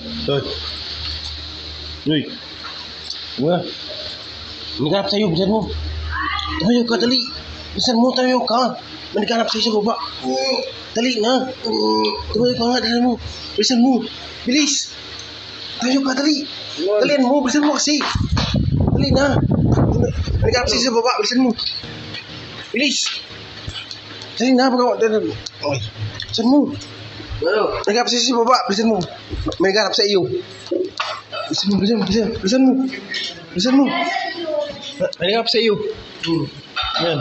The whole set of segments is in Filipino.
Hoy. Hoy. Wah. Naghanap sa'yo, bilisan mo. Tumayo ka, dali. Bilisan mo, tumayo ka. May naghanap sa'yo sa baba. Dali na. Tumayo ka nga, bilisan mo. Bilisan mo. Bilis. Tumayo ka, dali. Dalian mo, bilisan mo kasi. Dali na. May naghanap sa'yo sa baba, bilisan mo. Bilis. Dali na, bilisan mo. Naghanap sa'yo sa baba, bilisan mo. May naghanap sa iyo. Bilisan mo, bilisan mo. Bilisan mo. May naghanap sa iyo. Yan.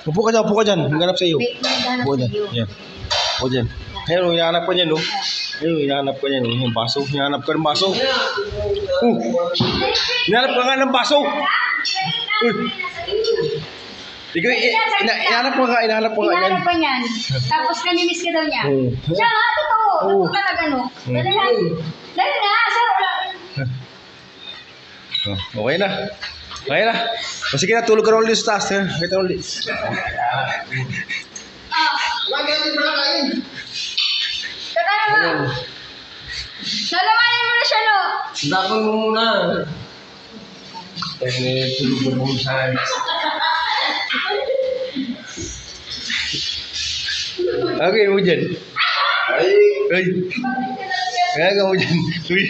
Upo ka dyan. Naghanap sa iyo. Upo dyan. Yan. Upo dyan. Ayun, hinahanap ka dyan, no? Ayun, hinahanap ka dyan. Yung baso. Hinahanap ka ng baso. Hinahanap ka nga ng baso. Ikaw, hinahanap mo nga yan. Hinahanap pa niyan. Tapos kanimiss ka daw niya. Siya nga, totoo. Totoo talaga, no? Dali na. Dali na. Okay na. Okay na. O sige na, tulog ka na ulit sa taas. Kita ulit. Teka naman. Salamanin mo na siya, no? Dakon mo muna. Tulog mo sa okay, mo dyan. Ay. Kaya ka mo dyan. Uy.